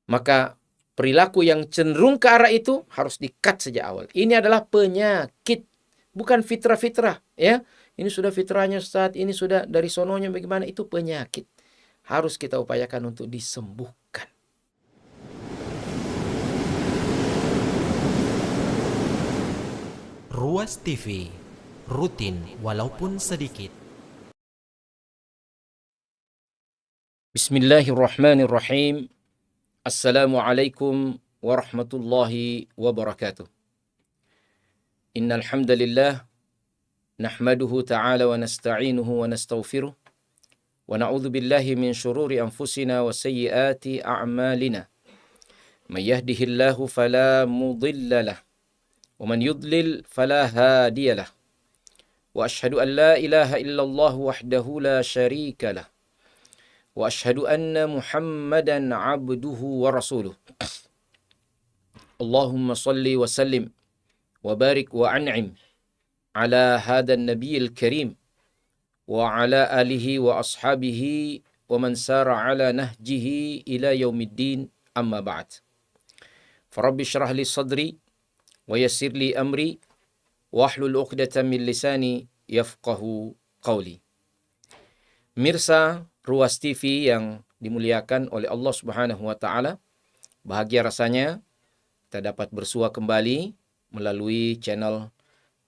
Maka perilaku yang cenderung ke arah itu harus di-cut sejak awal. Ini adalah penyakit, bukan fitrah-fitrah, ya. Ini sudah fitrahnya Ustaz, ini sudah dari sononya bagaimana, itu penyakit. Harus kita upayakan untuk disembuhkan. Ruas TV, rutin walaupun sedikit. Bismillahirrahmanirrahim. Assalamualaikum warahmatullahi wabarakatuh. Innal hamdalillah nahmaduhu ta'ala wa nasta'inuhu wa nastaghfiruh wa na'udzu billahi min shururi anfusina wa sayyiati a'malina. May yahdihillahu fala mudilla lah wa man yudlil fala hadiya lah. Wa asyhadu an la ilaha illallah wahdahu la syarika lah. Wa asyhadu anna Muhammadan abduhu wa rasuluh. Allahumma salli wa sallim wa barik wa an'im ala hadha an-nabiyil karim wa ala alihi wa ashabihi wa man sara ala nahjihi ila yaumiddin, amma ba'd. Farabbi syrah li sadri wa yassir li amri wahlul 'uqdatam min lisani yafqahu qawli. Mirsa Ruas TV yang dimuliakan oleh Allah Subhanahu wa taala, bahagia rasanya kita dapat bersua kembali melalui channel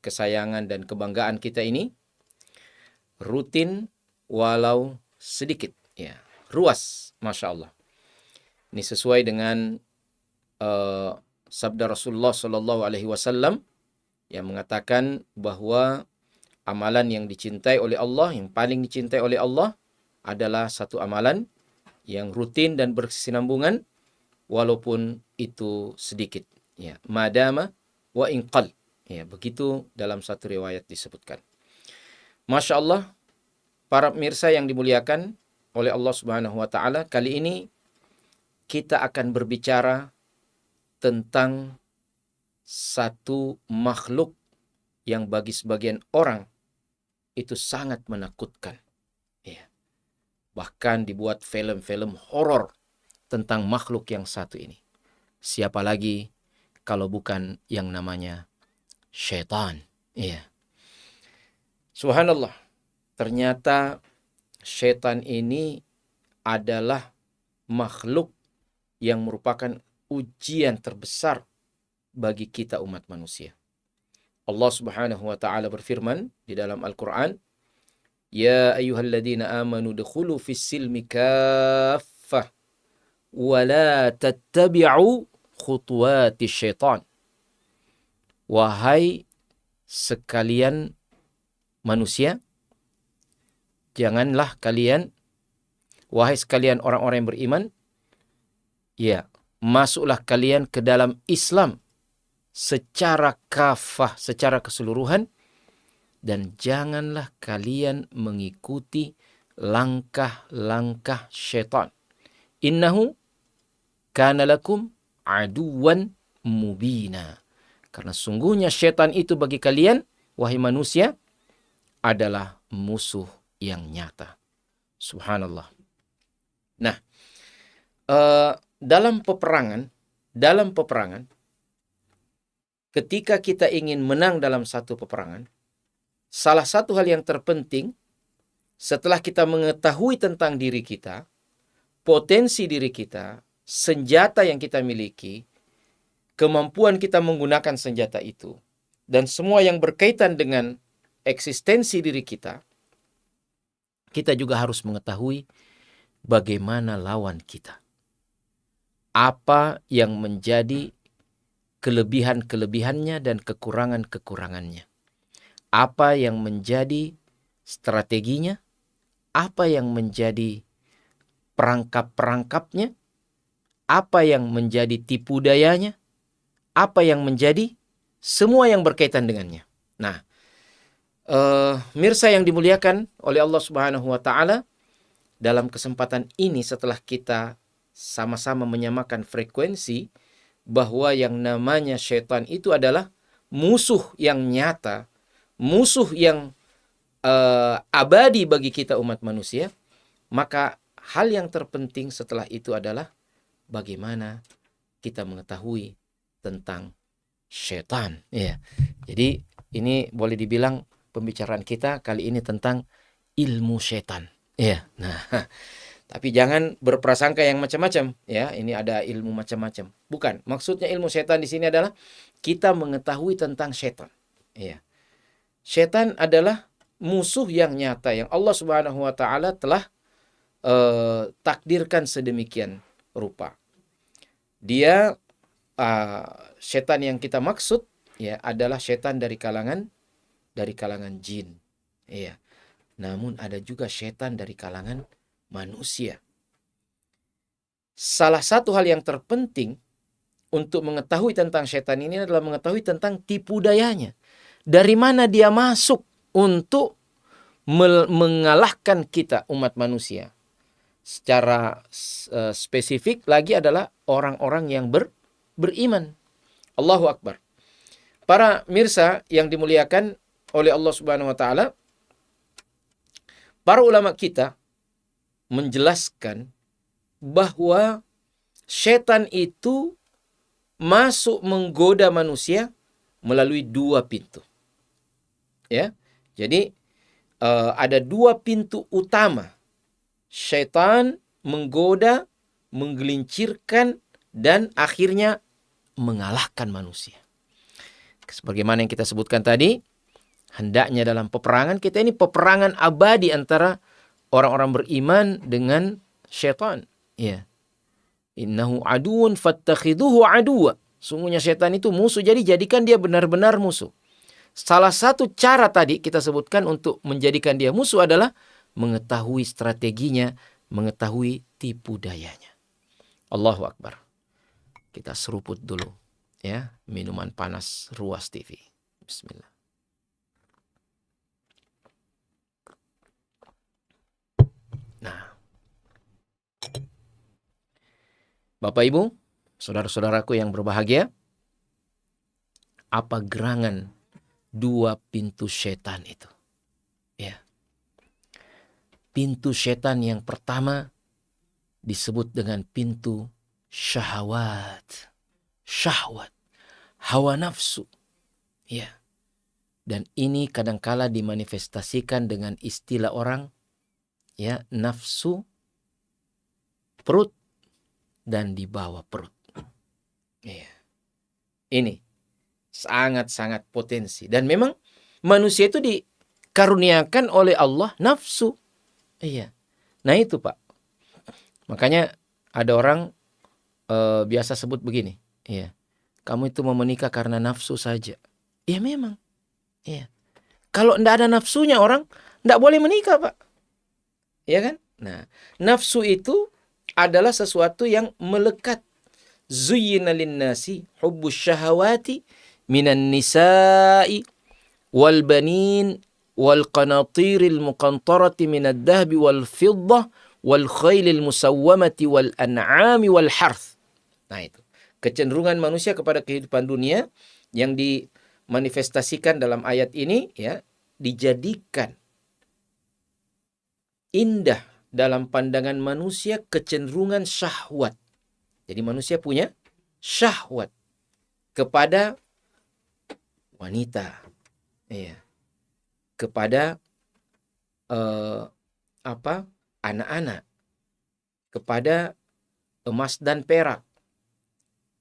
kesayangan dan kebanggaan kita ini, rutin walau sedikit, ya. Ruas, Masya Allah. Ini sesuai dengan sabda Rasulullah Sallallahu Alaihi Wasallam yang mengatakan bahwa amalan yang dicintai oleh Allah, yang paling dicintai oleh Allah adalah satu amalan yang rutin dan berkesinambungan walaupun itu sedikit, ya. Madama wa inqal, ya, begitu dalam satu riwayat disebutkan. Masya Allah, para pemirsa yang dimuliakan oleh Allah Subhanahu wa taala, kali ini kita akan berbicara tentang satu makhluk yang bagi sebagian orang itu sangat menakutkan, ya. Bahkan dibuat film-film horor tentang makhluk yang satu ini. Siapa lagi kalau bukan yang namanya syaitan, ya. Subhanallah, ternyata syaitan ini adalah makhluk yang merupakan ujian terbesar bagi kita umat manusia. Allah Subhanahu wa taala berfirman di dalam Al-Qur'an, "Ya ayyuhalladzina amanu dukhulu fis silmi kaffah wa la tattabi'u khutuwatis syaitan." Wahai sekalian manusia, janganlah kalian, wahai sekalian orang-orang yang beriman, ya, masuklah kalian ke dalam Islam secara kafah, secara keseluruhan, dan janganlah kalian mengikuti langkah-langkah syaitan. Innahu kana lakum aduwan mubina. Karena sungguhnya syaitan itu bagi kalian, wahai manusia, adalah musuh yang nyata. Subhanallah. Nah, dalam peperangan, ketika kita ingin menang dalam satu peperangan, salah satu hal yang terpenting setelah kita mengetahui tentang diri kita, potensi diri kita, senjata yang kita miliki, kemampuan kita menggunakan senjata itu, dan semua yang berkaitan dengan eksistensi diri kita, kita juga harus mengetahui bagaimana lawan kita. Apa yang menjadi kelebihan-kelebihannya dan kekurangan-kekurangannya. Apa yang menjadi strateginya, apa yang menjadi perangkap-perangkapnya, apa yang menjadi tipu dayanya, apa yang menjadi semua yang berkaitan dengannya. Nah, mirsa yang dimuliakan oleh Allah Subhanahu wa taala, dalam kesempatan ini setelah kita sama-sama menyamakan frekuensi bahwa yang namanya syaitan itu adalah musuh yang nyata, musuh yang abadi bagi kita umat manusia, maka hal yang terpenting setelah itu adalah bagaimana kita mengetahui tentang syaitan. Ya. Jadi ini boleh dibilang pembicaraan kita kali ini tentang ilmu syaitan. Ya. Nah, tapi jangan berprasangka yang macam-macam. Ya, ini ada ilmu macam-macam. Bukan. Maksudnya ilmu syaitan di sini adalah kita mengetahui tentang syaitan. Ya. Syaitan adalah musuh yang nyata yang Allah Subhanahu wa taala telah takdirkan sedemikian rupa. Dia setan yang kita maksud ya adalah setan dari kalangan jin. Iya. Namun ada juga setan dari kalangan manusia. Salah satu hal yang terpenting untuk mengetahui tentang setan ini adalah mengetahui tentang tipu dayanya. Dari mana dia masuk untuk mengalahkan kita umat manusia. Secara spesifik lagi adalah orang-orang yang beriman. Allahu Akbar. Para mirsa yang dimuliakan oleh Allah Subhanahu wa taala, para ulama kita menjelaskan bahwa setan itu masuk menggoda manusia melalui dua pintu. Ya. Jadi ada dua pintu utama. Syaitan menggoda, menggelincirkan, dan akhirnya mengalahkan manusia. Sebagaimana yang kita sebutkan tadi, hendaknya dalam peperangan kita ini peperangan abadi antara orang-orang beriman dengan syaitan. Ya. Innahu aduun fattakhiduhu aduwa. Sungguhnya syaitan itu musuh, jadi jadikan dia benar-benar musuh. Salah satu cara tadi kita sebutkan untuk menjadikan dia musuh adalah mengetahui strateginya, mengetahui tipu dayanya. Allahu Akbar. Kita seruput dulu ya minuman panas Ruas TV. Bismillah. Nah, Bapak Ibu, saudara-saudaraku yang berbahagia, apa gerangan dua pintu setan itu? Ya. Pintu setan yang pertama disebut dengan pintu syahwat. Syahwat. Hawa nafsu. Ya. Dan ini kadangkala dimanifestasikan dengan istilah orang ya, nafsu perut dan di bawah perut. Ya. Ini sangat-sangat potensi. Dan memang manusia itu dikaruniakan oleh Allah nafsu. Iya. Nah itu Pak. Makanya ada orang biasa sebut begini. Iya. Kamu itu mau menikah karena nafsu saja. Ya memang. Iya. Kalau tidak ada nafsunya orang tidak boleh menikah Pak. Ya kan? Nah, nafsu itu adalah sesuatu yang melekat. Zuyyina linnasi hubbus syahawati minan nisa'i wal banin wal qanatiril muqantarati minad dahbi wal fiddah wal khailil musawwamati wal an'ami wal harth. Nah itu, kecenderungan manusia kepada kehidupan dunia yang dimanifestasikan dalam ayat ini ya, dijadikan indah dalam pandangan manusia kecenderungan syahwat. Jadi manusia punya syahwat kepada wanita. Iya. Kepada anak-anak, kepada emas dan perak,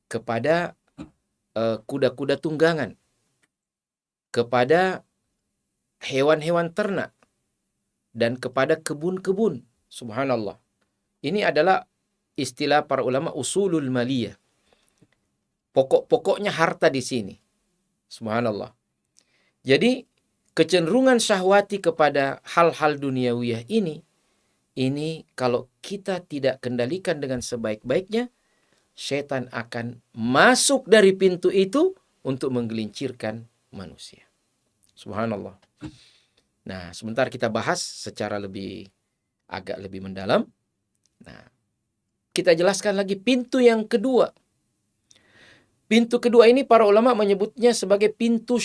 kepada kuda-kuda tunggangan, kepada hewan-hewan ternak, dan kepada kebun-kebun. Subhanallah. Ini adalah istilah para ulama usulul maliyah. Pokok-pokoknya harta di sini. Subhanallah. Jadi kecenderungan syahwati kepada hal-hal duniawiyah ini kalau kita tidak kendalikan dengan sebaik-baiknya, setan akan masuk dari pintu itu untuk menggelincirkan manusia. Subhanallah. Nah, sebentar kita bahas secara agak lebih mendalam. Nah, kita jelaskan lagi pintu yang kedua. Pintu kedua ini para ulama menyebutnya sebagai pintu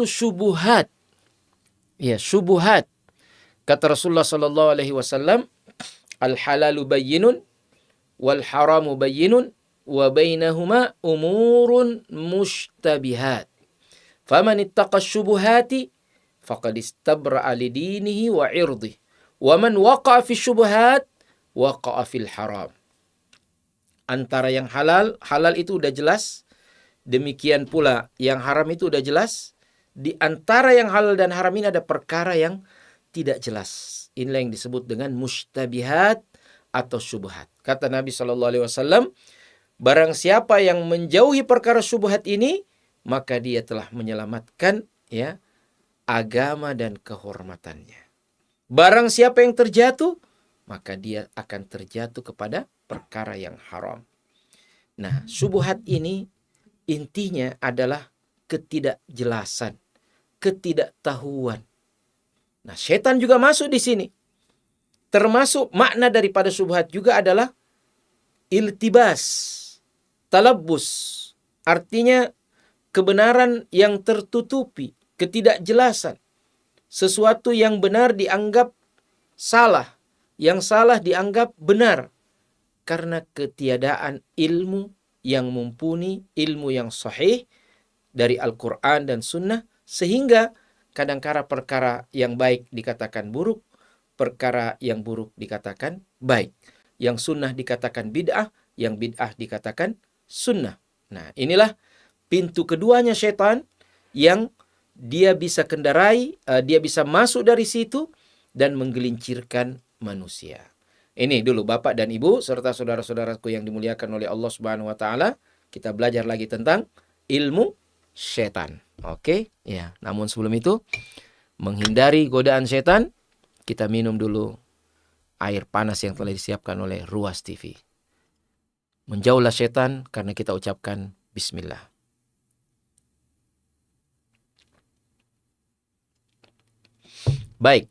syubuhat. Ya, syubuhat. Kata Rasulullah sallallahu alaihi wasallam, al-halalu bayyinun wal haramu bayyinun wa bainahuma umurun mushtabihat. Faman ittaqa syubuhati faqad istabra'a lidinihi wa 'irdihi. Wa man waqa'a fi syubuhat waqa'a fil haram. Antara yang halal itu udah jelas, demikian pula yang haram itu udah jelas. Di antara yang halal dan haram ini ada perkara yang tidak jelas. Inilah yang disebut dengan mushtabihat atau syubhat. Kata Nabi SAW, barang siapa yang menjauhi perkara syubhat ini, maka dia telah menyelamatkan ya agama dan kehormatannya. Barang siapa yang terjatuh, maka dia akan terjatuh kepada perkara yang haram. Nah, syubhat ini intinya adalah ketidakjelasan, ketidaktahuan. Nah, setan juga masuk di sini. Termasuk makna daripada syubhat juga adalah iltibas, talabbus. Artinya kebenaran yang tertutupi, ketidakjelasan. Sesuatu yang benar dianggap salah, yang salah dianggap benar. Karena ketiadaan ilmu yang mumpuni, ilmu yang sahih dari Al-Quran dan Sunnah, sehingga kadang-kala perkara yang baik dikatakan buruk, perkara yang buruk dikatakan baik. Yang sunnah dikatakan bid'ah, yang bid'ah dikatakan sunnah. Nah, inilah pintu keduanya setan yang dia bisa kendarai, dia bisa masuk dari situ dan menggelincirkan manusia. Ini dulu Bapak dan Ibu serta saudara-saudaraku yang dimuliakan oleh Allah Subhanahu wa taala, kita belajar lagi tentang ilmu setan. Oke, ya. Namun sebelum itu, menghindari godaan setan, kita minum dulu air panas yang telah disiapkan oleh Ruas TV. Menjauhlah setan karena kita ucapkan bismillah. Baik.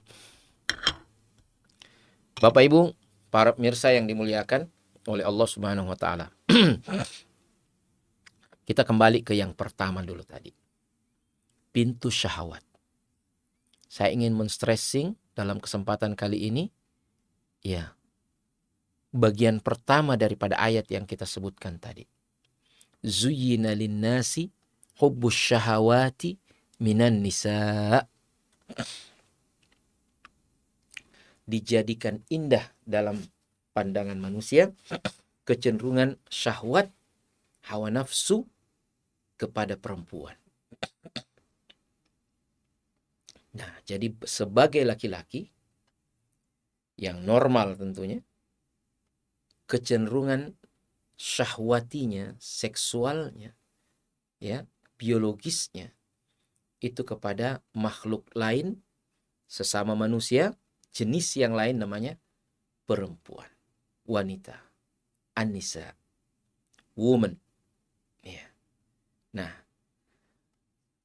Bapak Ibu, para pemirsa yang dimuliakan oleh Allah Subhanahu wa taala. Kita kembali ke yang pertama dulu tadi. Pintu syahwat. Saya ingin men-stressing dalam kesempatan kali ini, ya, bagian pertama daripada ayat yang kita sebutkan tadi. Zuyyina lin-nasi hubbus syahawati minan nisa. Dijadikan indah dalam pandangan manusia kecenderungan syahwat, hawa nafsu kepada perempuan. Nah, jadi sebagai laki-laki yang normal tentunya, kecenderungan syahwatinya, seksualnya, ya, biologisnya itu kepada makhluk lain, sesama manusia, jenis yang lain namanya perempuan, wanita, an-nisa, woman. Ya. Nah,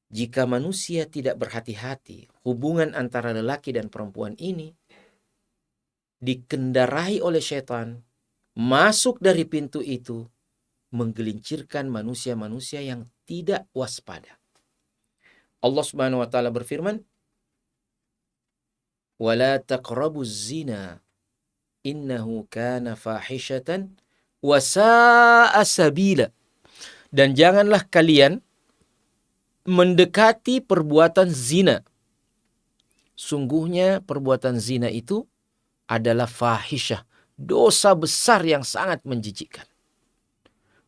jika manusia tidak berhati-hati, hubungan antara lelaki dan perempuan ini dikendarai oleh setan, masuk dari pintu itu, menggelincirkan manusia-manusia yang tidak waspada. Allah Subhanahu wa taala berfirman, وَلَا تَقْرَبُوا الزِّنَا إِنَّهُ كَانَ فَاحِشَةً وَسَاءَ سَبِيلًا. Dan janganlah kalian mendekati perbuatan zina. Sungguhnya perbuatan zina itu adalah fahisyah, dosa besar yang sangat menjijikkan.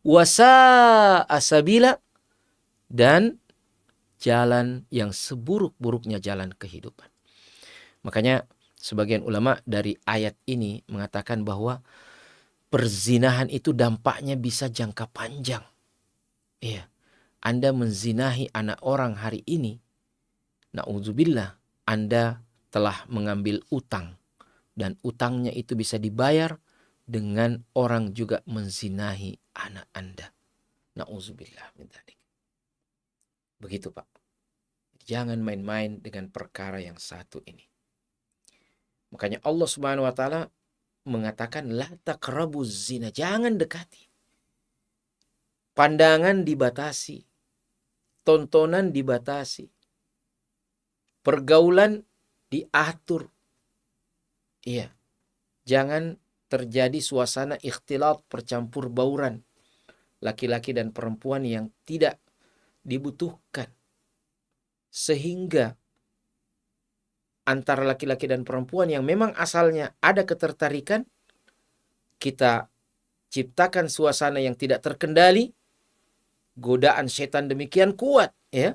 Wasa'a sabila, dan jalan yang seburuk-buruknya jalan kehidupan. Makanya sebagian ulama dari ayat ini mengatakan bahwa perzinahan itu dampaknya bisa jangka panjang. Iya, Anda menzinahi anak orang hari ini, na'udzubillah, Anda telah mengambil utang. Dan utangnya itu bisa dibayar dengan orang juga menzinahi anak Anda. Na'udzubillah min dzalik. Begitu Pak. Jangan main-main dengan perkara yang satu ini. Makanya Allah Subhanahu wa taala mengatakan la taqrabuz zina, jangan dekati. Pandangan dibatasi, tontonan dibatasi, pergaulan diatur. Iya. Jangan terjadi suasana ikhtilat, percampur bauran laki-laki dan perempuan yang tidak dibutuhkan. Sehingga antara laki-laki dan perempuan yang memang asalnya ada ketertarikan, kita ciptakan suasana yang tidak terkendali, godaan setan demikian kuat, ya.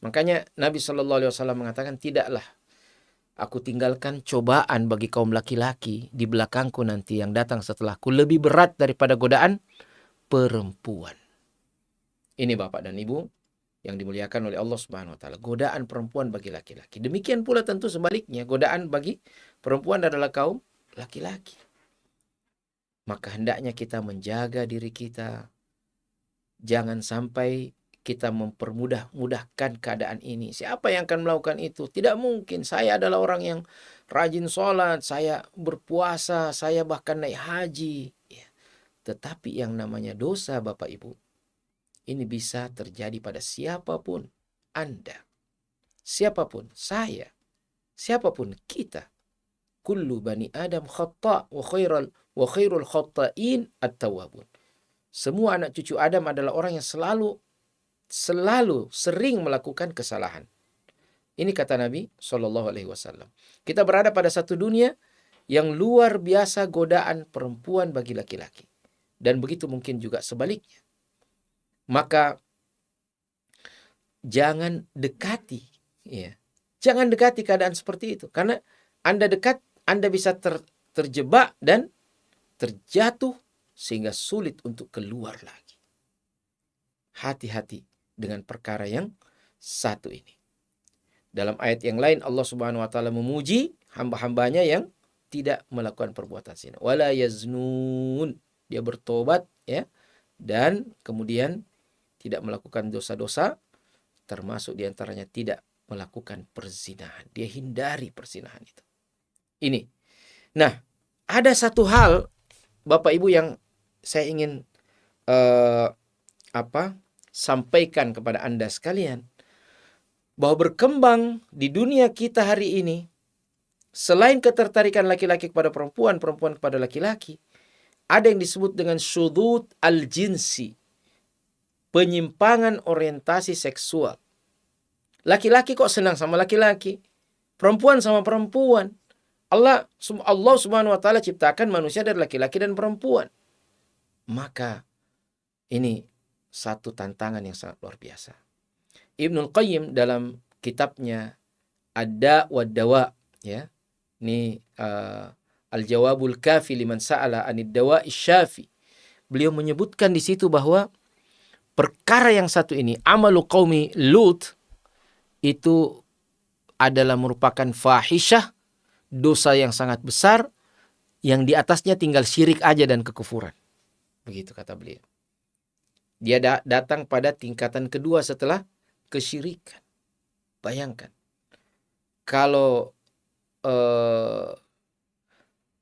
Makanya Nabi SAW mengatakan, tidaklah aku tinggalkan cobaan bagi kaum laki-laki di belakangku nanti yang datang setelahku lebih berat daripada godaan perempuan. Ini Bapak dan Ibu yang dimuliakan oleh Allah Subhanahu wa taala, godaan perempuan bagi laki-laki. Demikian pula tentu sebaliknya, godaan bagi perempuan adalah kaum laki-laki. Maka hendaknya kita menjaga diri kita. Jangan sampai kita mempermudah-mudahkan keadaan ini. Siapa yang akan melakukan itu? Tidak mungkin. Saya adalah orang yang rajin sholat, saya berpuasa, saya bahkan naik haji. Ya. Tetapi yang namanya dosa Bapak Ibu, ini bisa terjadi pada siapapun Anda. Siapapun saya. Siapapun kita. Kullu bani Adam khata' wa khairul khata'in at-tawwabun. Semua anak cucu Adam adalah orang yang selalu sering melakukan kesalahan. Ini kata Nabi SAW. Kita berada pada satu dunia yang luar biasa godaan perempuan bagi laki-laki. Dan begitu mungkin juga sebaliknya. Maka jangan dekati, ya. Jangan dekati keadaan seperti itu. Karena Anda dekat, Anda bisa terjebak dan terjatuh sehingga sulit untuk keluar lagi. Hati-hati dengan perkara yang satu ini. Dalam ayat yang lain Allah Subhanahu wa taala memuji hamba-hambanya yang tidak melakukan perbuatan zina. Wala yaznun. Dia bertobat, ya, dan kemudian tidak melakukan dosa-dosa, termasuk diantaranya tidak melakukan perzinahan. Dia hindari perzinahan itu. Ini. Nah, ada satu hal Bapak Ibu yang saya ingin sampaikan kepada Anda sekalian, bahwa berkembang di dunia kita hari ini, selain ketertarikan laki-laki kepada perempuan, perempuan kepada laki-laki, ada yang disebut dengan syudud al-jinsi, penyimpangan orientasi seksual. Laki-laki kok senang sama laki-laki, perempuan sama perempuan. Allah Subhanahu wa taala ciptakan manusia dari laki-laki dan perempuan. Maka ini satu tantangan yang sangat luar biasa. Ibnul Qayyim dalam kitabnya Ad-Da' wa Dawa, ya. Ini Al-Jawabul Kafi liman sa'ala 'anid dawa'i syafi. Beliau menyebutkan di situ bahwa perkara yang satu ini, amalu qaumi Lut, itu adalah merupakan fahisyah, dosa yang sangat besar, yang di atasnya tinggal syirik aja dan kekufuran. Begitu kata beliau. Dia datang pada tingkatan kedua setelah kesyirikan. Bayangkan. Kalau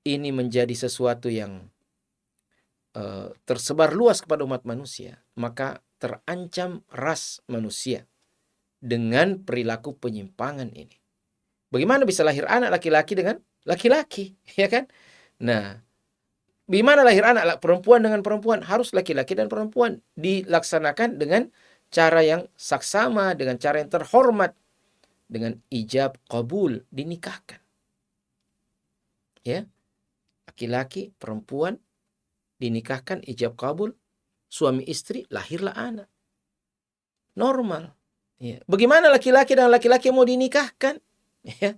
ini menjadi sesuatu yang tersebar luas kepada umat manusia, maka terancam ras manusia dengan perilaku penyimpangan ini. Bagaimana bisa lahir anak laki-laki dengan laki-laki, ya kan? Nah, bagaimana lahir anak perempuan dengan perempuan? Harus laki-laki dan perempuan dilaksanakan dengan cara yang saksama, dengan cara yang terhormat, dengan ijab qabul, dinikahkan. Ya, laki-laki, perempuan dinikahkan, ijab qabul, suami istri, lahirlah anak. Normal. Ya. Bagaimana laki-laki dan laki-laki mau dinikahkan? Ya.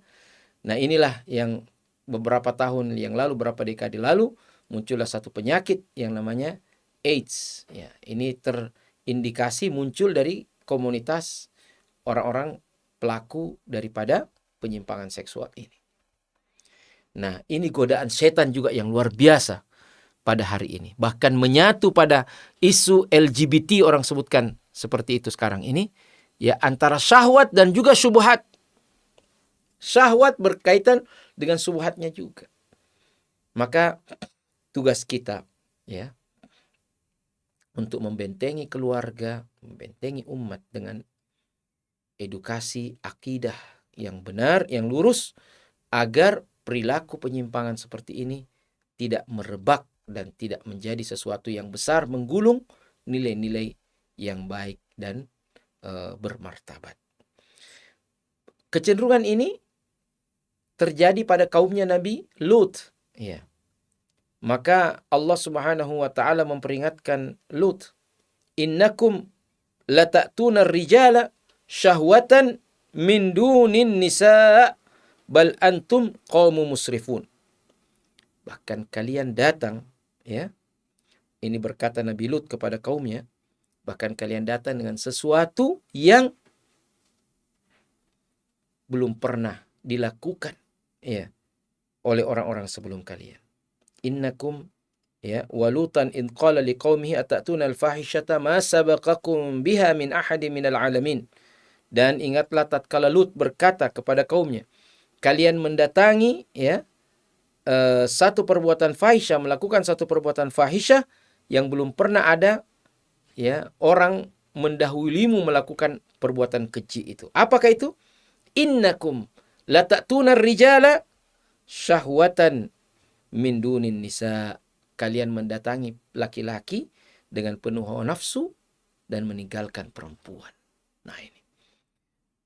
Nah, inilah yang beberapa tahun yang lalu, beberapa dekade lalu, muncullah satu penyakit yang namanya AIDS. Ya, ini terindikasi muncul dari komunitas orang-orang pelaku daripada penyimpangan seksual ini. Nah, ini godaan setan juga yang luar biasa pada hari ini. Bahkan menyatu pada isu LGBT, orang sebutkan seperti itu sekarang ini, ya, antara syahwat dan juga syubhat. Syahwat berkaitan dengan syubhatnya juga. Maka tugas kita, ya, untuk membentengi keluarga, membentengi umat dengan edukasi akidah yang benar, yang lurus, agar perilaku penyimpangan seperti ini tidak merebak dan tidak menjadi sesuatu yang besar, menggulung nilai-nilai yang baik dan bermartabat. Kecenderungan ini terjadi pada kaumnya Nabi Lut. Ya. Maka Allah Subhanahu wa taala memperingatkan Lut, "Innakum lata'tuna rijala syahwatan min dunin nisa bal antum qaumun musrifun." Bahkan kalian datang, ya. Ini berkata Nabi Lut kepada kaumnya, bahkan kalian datang dengan sesuatu yang belum pernah dilakukan, ya, oleh orang-orang sebelum kalian. Innakum, ya, walutan in qala liqaumihi atatuna al-fahishata ma sabaqakum biha min ahadin minal alamin. Dan ingatlah tatkala Lut berkata kepada kaumnya, kalian mendatangi, ya, satu perbuatan fahisyah, melakukan satu perbuatan fahisyah yang belum pernah ada, ya, orang mendahulumu melakukan perbuatan keji itu. Apakah itu? Innakum lata'tuna rijala syahwatan min dunin nisa. Kalian mendatangi laki-laki dengan penuh hawa nafsu dan meninggalkan perempuan. Nah ini.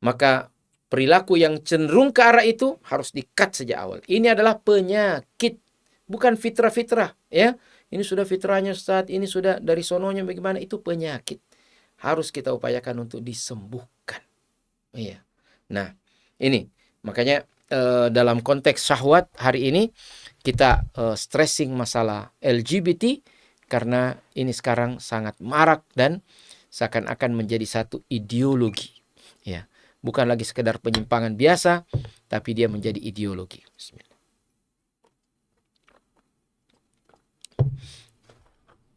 Maka perilaku yang cenderung ke arah itu harus di-cut sejak awal. Ini adalah penyakit, bukan fitrah-fitrah, ya. Ini sudah fitrahnya Ustaz, ini sudah dari sononya bagaimana, itu penyakit. Harus kita upayakan untuk disembuhkan. Iya. Nah, ini makanya dalam konteks syahwat hari ini kita stressing masalah LGBT karena ini sekarang sangat marak dan seakan-akan menjadi satu ideologi, ya. Bukan lagi sekedar penyimpangan biasa, tapi dia menjadi ideologi. Bismillah.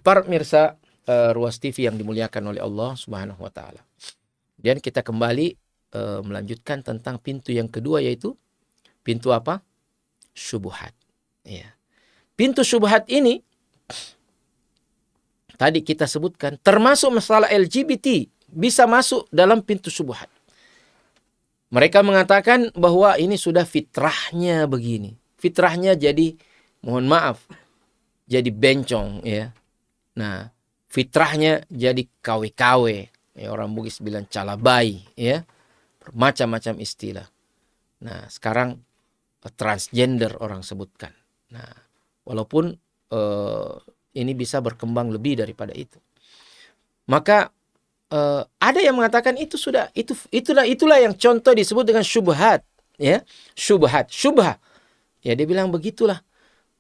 Para pemirsa Ruas TV yang dimuliakan oleh Allah Subhanahu wa taala. Dan kita kembali melanjutkan tentang pintu yang kedua, yaitu pintu apa? Syubhat. Ya. Pintu syubhat ini tadi kita sebutkan termasuk masalah LGBT bisa masuk dalam pintu syubhat. Mereka mengatakan bahwa ini sudah fitrahnya begini. Fitrahnya jadi, mohon maaf, jadi bencong, ya. Nah, fitrahnya jadi KW-KW. Ya, orang Bugis bilang calabai, ya. Macam-macam istilah. Nah, sekarang transgender orang sebutkan. Nah, walaupun ini bisa berkembang lebih daripada itu. Maka ada yang mengatakan itu sudah itulah yang contoh disebut dengan syubhat, ya. Syubhah. Ya, dia bilang begitulah.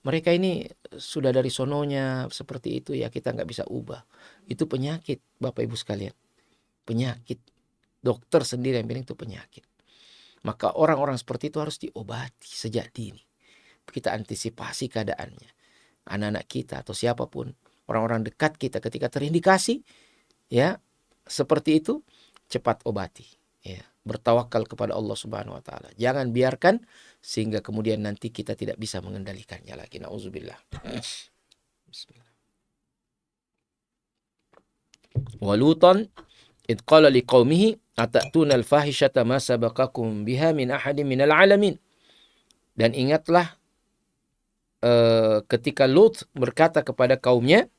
Mereka ini sudah dari sononya seperti itu, ya, kita nggak bisa ubah. Itu penyakit, Bapak Ibu sekalian. Penyakit. Dokter sendiri yang bilang itu penyakit. Maka orang-orang seperti itu harus diobati sejak dini. Kita antisipasi keadaannya. Anak-anak kita atau siapapun, orang-orang dekat kita ketika terindikasi, ya, seperti itu, cepat obati, ya. Bertawakal kepada Allah Subhanahu wa taala. Jangan biarkan sehingga kemudian nanti kita tidak bisa mengendalikannya lagi. Nauzubillah. Bismillah. Walutan id qala liqaumihi atatuna al-fahishata ma sabaqakum biha min ahadin minal alamin. Dan ingatlah ketika Lut berkata kepada kaumnya,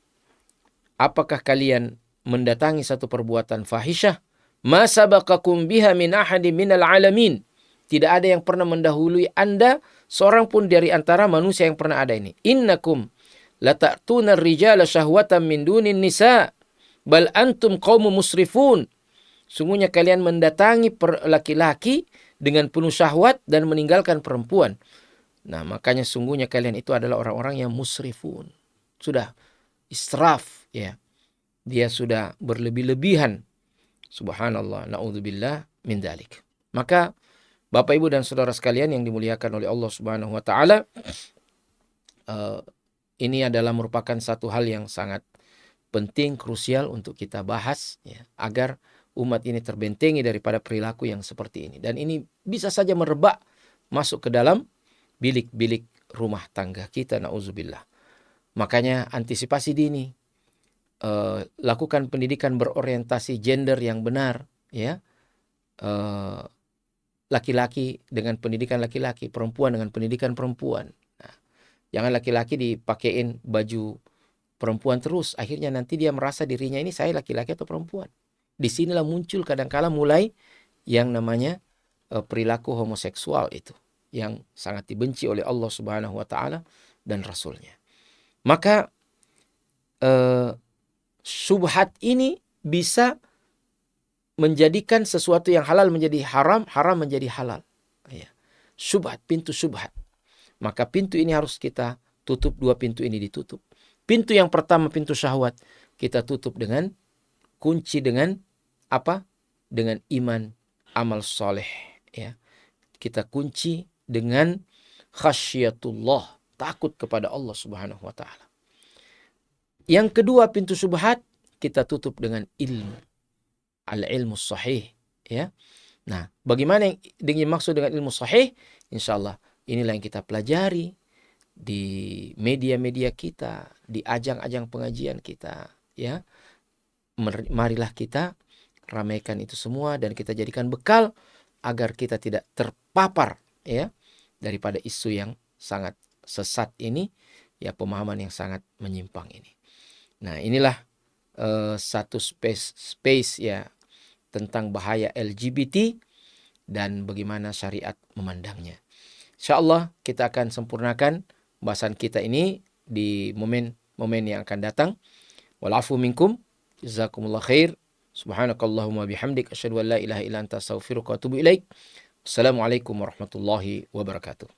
apakah kalian mendatangi satu perbuatan fahisyah, ma sabaqakum biha min ahadin minal alamin. Tidak ada yang pernah mendahului Anda, seorang pun dari antara manusia yang pernah ada ini. Innakum lata'tuna ar-rijala syahwatan min dunin nisa bal antum qaumun musrifun. Sungguhnya kalian mendatangi laki-laki dengan penuh syahwat dan meninggalkan perempuan. Nah, makanya sungguhnya kalian itu adalah orang-orang yang musrifun. Sudah israf, ya. Dia sudah berlebih-lebihan. Subhanallah, na'udzubillah min dzalik. Maka Bapak Ibu dan saudara sekalian yang dimuliakan oleh Allah Subhanahu wa taala, ini adalah merupakan satu hal yang sangat penting, krusial untuk kita bahas, ya, agar umat ini terbentengi daripada perilaku yang seperti ini. Dan ini bisa saja merebak masuk ke dalam bilik-bilik rumah tangga kita, na'udzubillah. Makanya antisipasi dini, lakukan pendidikan berorientasi gender yang benar, ya. Laki-laki dengan pendidikan laki-laki, perempuan dengan pendidikan perempuan. Nah, Jangan laki-laki dipakein baju perempuan terus. Akhirnya nanti dia merasa dirinya ini saya laki-laki atau perempuan. Disinilah muncul kadang-kala mulai yang namanya perilaku homoseksual itu. Yang sangat dibenci oleh Allah Subhanahu wa Ta'ala dan Rasulnya. Maka syubhat ini bisa menjadikan sesuatu yang halal menjadi haram, haram menjadi halal. Ya. Syubhat, pintu syubhat. Maka pintu ini harus kita tutup, dua pintu ini ditutup. Pintu yang pertama, pintu syahwat, kita tutup dengan kunci dengan apa? Dengan iman, amal soleh. Ya. Kita kunci dengan khasyatullah, takut kepada Allah Subhanahu wa Ta'ala. Yang kedua, pintu syubhat kita tutup dengan ilmu, al-ilmu sahih. Ya. Nah, bagaimana yang dimaksud dengan ilmu sahih? Insyaallah inilah yang kita pelajari di media-media kita, di ajang-ajang pengajian kita, ya. Marilah kita ramaikan itu semua dan kita jadikan bekal agar kita tidak terpapar, ya, daripada isu yang sangat sesat ini, ya, pemahaman yang sangat menyimpang ini. Nah, inilah satu space ya tentang bahaya LGBT dan bagaimana syariat memandangnya. Insyaallah kita akan sempurnakan bahasan kita ini di momen-momen yang akan datang. Wal afu minkum. Jazakumullah khair. Subhanakallahumma bihamdik asyhadu an la ilaha illa anta astaghfiruka wa atubu ilaik. Assalamualaikum warahmatullahi wabarakatuh.